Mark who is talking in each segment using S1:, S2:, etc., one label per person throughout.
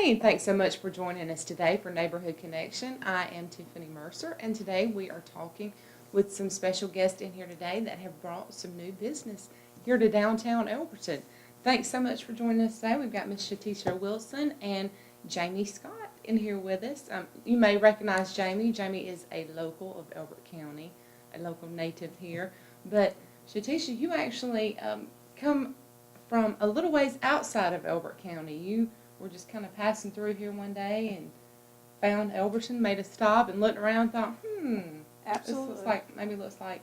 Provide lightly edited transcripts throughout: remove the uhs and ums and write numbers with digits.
S1: Tiffany, and thanks so much for joining us today for Neighborhood Connection. I am Tiffany Mercer, and today we are talking with some special guests in here today that have brought some new business here to downtown Elberton. Thanks so much for joining us today. We've got Miss Shatisha Wilson and Jaime Scott in here with us. You may recognize Jaime. Jaime is a local of Elbert County, a local native here. But Shatisha, you actually come from a little ways outside of Elbert County. You were just kind of passing through here one day and found Elberton, made a stop and looked around and thought,
S2: Absolutely.
S1: This looks like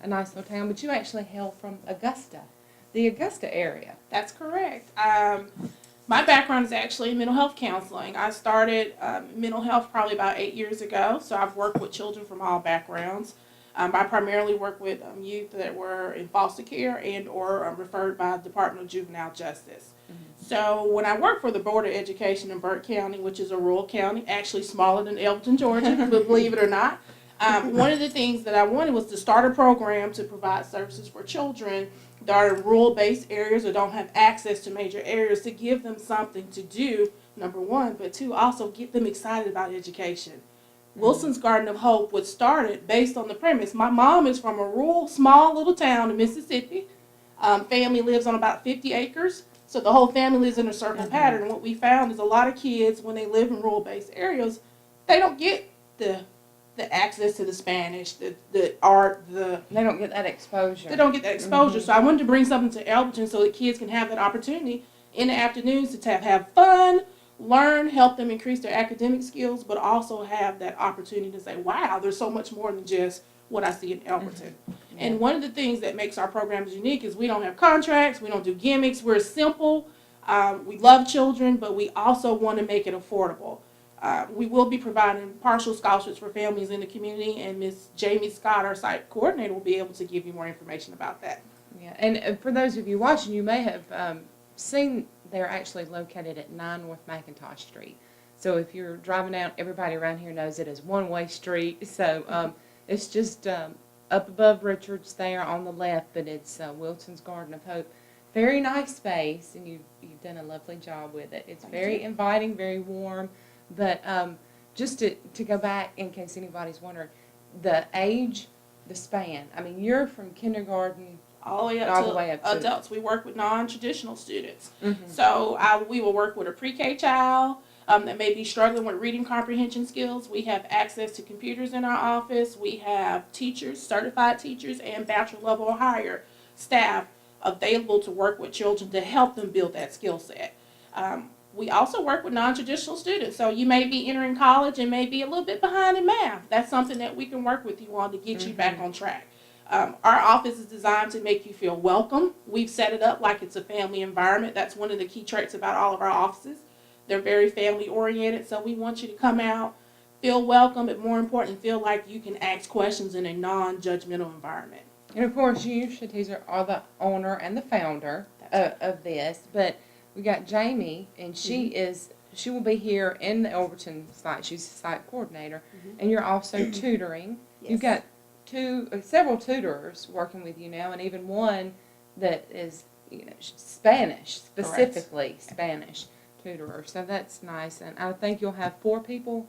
S1: a nice little town. But you actually hail from Augusta, the Augusta area.
S2: That's correct. My background is actually in mental health counseling. I started mental health probably about 8 years ago, so I've worked with children from all backgrounds. I primarily work with youth that were in foster care and or referred by the Department of Juvenile Justice. So when I worked for the Board of Education in Burke County, which is a rural county, actually smaller than Elberton, Georgia, but believe it or not, one of the things that I wanted was to start a program to provide services for children that are in rural-based areas or don't have access to major areas, to give them something to do, number one, but two, also get them excited about education. Wilson's Garden of Hope was started based on the premise. My mom is from a rural, small little town in Mississippi. Family lives on about 50 acres. So the whole family lives in a circle pattern. And what we found is a lot of kids, when they live in rural-based areas, they don't get the access to the Spanish, the art,
S1: They don't get that exposure.
S2: They don't get that exposure. So I wanted to bring something to Elberton so that kids can have that opportunity in the afternoons to have fun, learn, help them increase their academic skills, but also have that opportunity to say, wow, there's so much more than just what I see in Elberton. And one of the things that makes our programs unique is we don't have contracts, we don't do gimmicks, we're simple, we love children, but we also want to make it affordable. We will be providing partial scholarships for families in the community, and Ms. Jaime Scott, our site coordinator, will be able to give you more information about that.
S1: Yeah, and for those of you watching, you may have seen they're actually located at 9 North McIntosh Street. So if you're driving out, everybody around here knows it is one-way street. So it's just up above Richards there on the left, but it's Wilson's Garden of Hope. Very nice space, and you've done a lovely job with it. It's very inviting, very warm. But just to go back, in case anybody's wondering, the age, the span. I mean, you're from kindergarten
S2: all the way up to adults. We work with non-traditional students. So we will work with a pre-K child that may be struggling with reading comprehension skills. We have access to computers in our office. We have teachers, certified teachers, and bachelor level or higher staff available to work with children to help them build that skill set. We also work with non-traditional students. So you may be entering college and may be a little bit behind in math. That's something that we can work with you on to get you back on track. Our office is designed to make you feel welcome. We've set it up like it's a family environment. That's one of the key traits about all of our offices. They're very family oriented, so we want you to come out, feel welcome, but more important, feel like you can ask questions in a non-judgmental environment.
S1: And of course, you, Shatisha, are the owner and the founder of this, but we got Jaime, and she will be here in the Elberton site. She's the site coordinator, and you're also tutoring.
S3: Yes.
S1: You've got several tutors working with you now, and even one that is Spanish, specifically Spanish tutor. So that's nice, and I think you'll have 4 people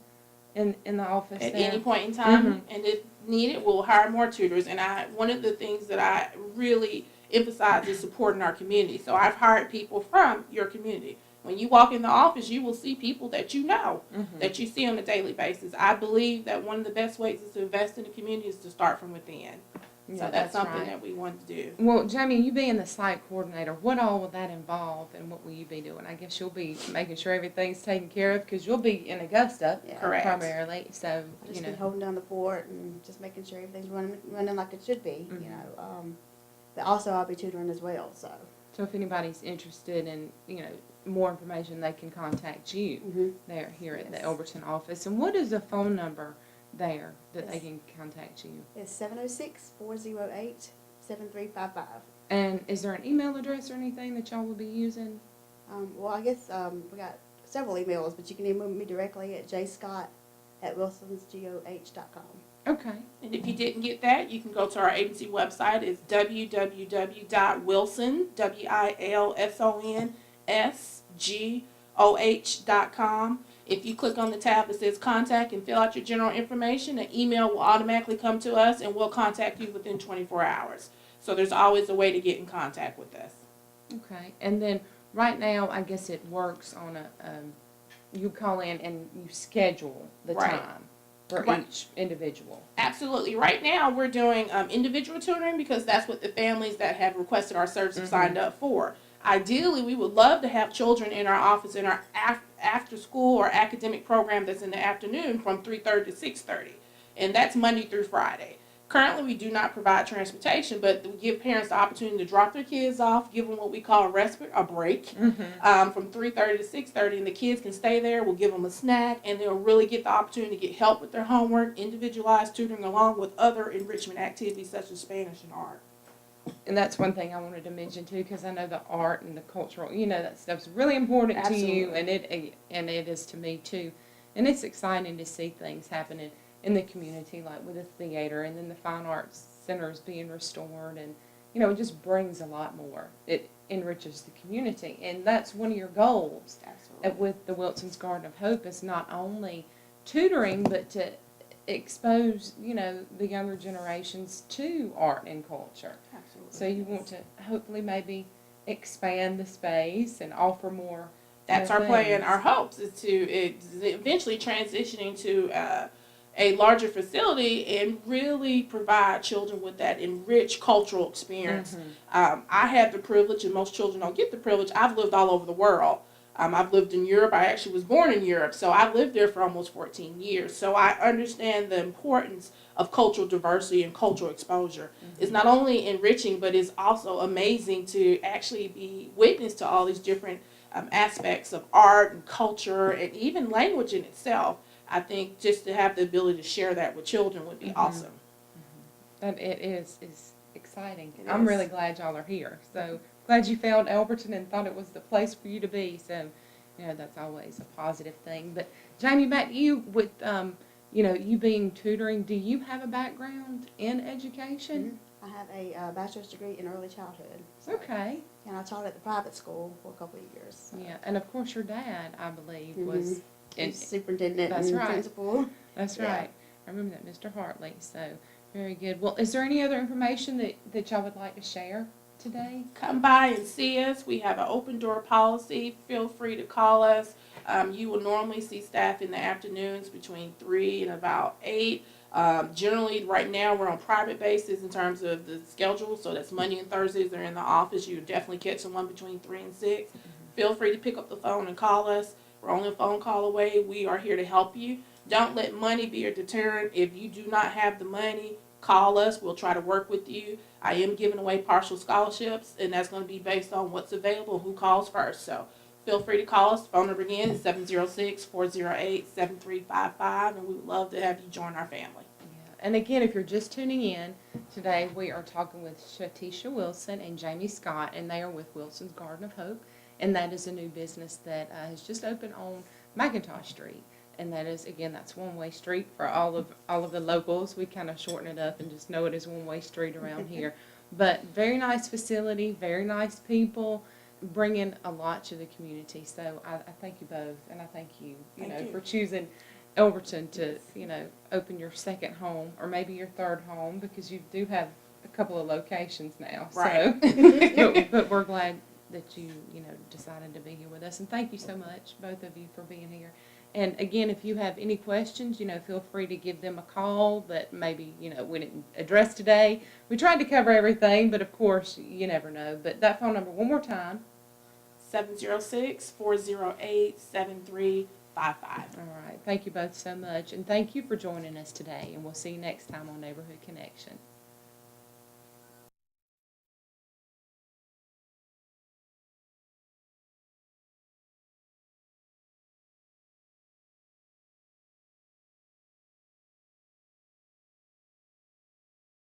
S1: in the office
S2: at
S1: there.
S2: any point in time, and if needed, we'll hire more tutors. And one of the things that I really emphasize is supporting our community. So I've hired people from your community. When you walk in the office, you will see people that you know, that you see on a daily basis. I believe that one of the best ways is to invest in the community is to start from within.
S1: Yeah,
S2: so that's something that we want to do.
S1: Well, Jaime, you being the site coordinator, what all will that involve, and what will you be doing? I guess you'll be making sure everything's taken care of, because you'll be in Augusta primarily. So
S3: I'll just be holding down the fort and just making sure everything's running like it should be. But also I'll be tutoring as well.
S1: So if anybody's interested in more information, they can contact you there here at the Elberton office. And what is the phone number there that they can contact you?
S3: It's 706-408-7355.
S1: And is there an email address or anything that y'all will be using?
S3: Well, I guess we got several emails, but you can email me directly at jscott@wilsonsgoh.com.
S1: Okay.
S2: And if you didn't get that, you can go to our agency website. It's www.wilson, WGOH.com. If you click on the tab that says contact and fill out your general information, an email will automatically come to us and we'll contact you within 24 hours. So there's always a way to get in contact with us.
S1: Okay, and then right now, I guess it works on you call in and you schedule the
S2: Right.
S1: time for
S2: Right.
S1: each individual.
S2: Absolutely. Right now, we're doing individual tutoring because that's what the families that have requested our service have signed up for. Ideally, we would love to have children in our office in our after school or academic program that's in the afternoon from 3:30 to 6:30, and that's Monday through Friday. Currently, we do not provide transportation, but we give parents the opportunity to drop their kids off, give them what we call a respite, a break, from 3:30 to 6:30, and the kids can stay there. We'll give them a snack, and they'll really get the opportunity to get help with their homework, individualized tutoring, along with other enrichment activities such as Spanish and art.
S1: And that's one thing I wanted to mention too, because I know the art and the cultural, that stuff's really important to you,
S2: Absolutely.
S1: and it is to me too. And it's exciting to see things happening in the community, like with the theater, and then the fine arts centers being restored, and it just brings a lot more. It enriches the community, and that's one of your goals
S2: Absolutely.
S1: with the Wilson's Garden of Hope, is not only tutoring, but to expose the younger generations to art and culture.
S2: Absolutely.
S1: So you want to hopefully maybe expand the space and offer more.
S2: That's our plan. Our hopes is to eventually transitioning to a larger facility and really provide children with that enriched cultural experience. I have the privilege, and most children don't get the privilege. I've lived all over the world. I've lived in Europe. I actually was born in Europe, so I lived there for almost 14 years. So I understand the importance of cultural diversity and cultural exposure. It's not only enriching, but it's also amazing to actually be witness to all these different aspects of art and culture and even language in itself. I think just to have the ability to share that with children would be awesome.
S1: That it is exciting.
S2: It
S1: I'm
S2: is.
S1: really glad y'all are here. So glad you found Elberton and thought it was the place for you to be. So, that's always a positive thing. But Jamie, back to you with you being tutoring. Do you have a background in education?
S3: I have a bachelor's degree in early childhood.
S1: Okay.
S3: And I taught at the private school for a couple of years. So.
S1: Yeah, and of course your dad, I believe, was
S3: And superintendent
S1: That's
S3: and
S1: right.
S3: principal.
S1: That's
S3: Yeah.
S1: right. I remember that, Mr. Hartley. So very good. Well, is there any other information that y'all would like to share today?
S2: Come by and see us. We have an open door policy. Feel free to call us. You will normally see staff in the afternoons between 3 and about 8. Generally, right now, we're on private basis in terms of the schedule, so that's Monday and Thursdays. They're in the office. You definitely catch someone between 3 and 6. Feel free to pick up the phone and call us. We're only a phone call away. We are here to help you. Don't let money be a deterrent. If you do not have the money, call us. We'll try to work with you. I am giving away partial scholarships, and that's going to be based on what's available, who calls first. So feel free to call us. Phone number again is 706-408-7355, and we would love to have you join our family.
S1: Yeah. And again, if you're just tuning in, today we are talking with Shatisha Wilson and Jaime Scott, and they are with Wilson's Garden of Hope, and that is a new business that has just opened on McIntosh Street. And that is, again, that's one-way street for all of the locals. We kind of shorten it up and just know it is one-way street around here. But very nice facility, very nice people, bringing a lot to the community. So I thank you both, and I thank you,
S2: Thank you.
S1: for choosing Elberton to, open your second home, or maybe your third home, because you do have a couple of locations now.
S2: Right.
S1: So, but we're glad that you, decided to be here with us. And thank you so much, both of you, for being here. And again, if you have any questions, feel free to give them a call that maybe, we didn't address today. We tried to cover everything, but of course, you never know. But that phone number, one more time.
S2: 706-408-7355.
S1: All right. Thank you both so much. And thank you for joining us today. And we'll see you next time on Neighborhood Connection.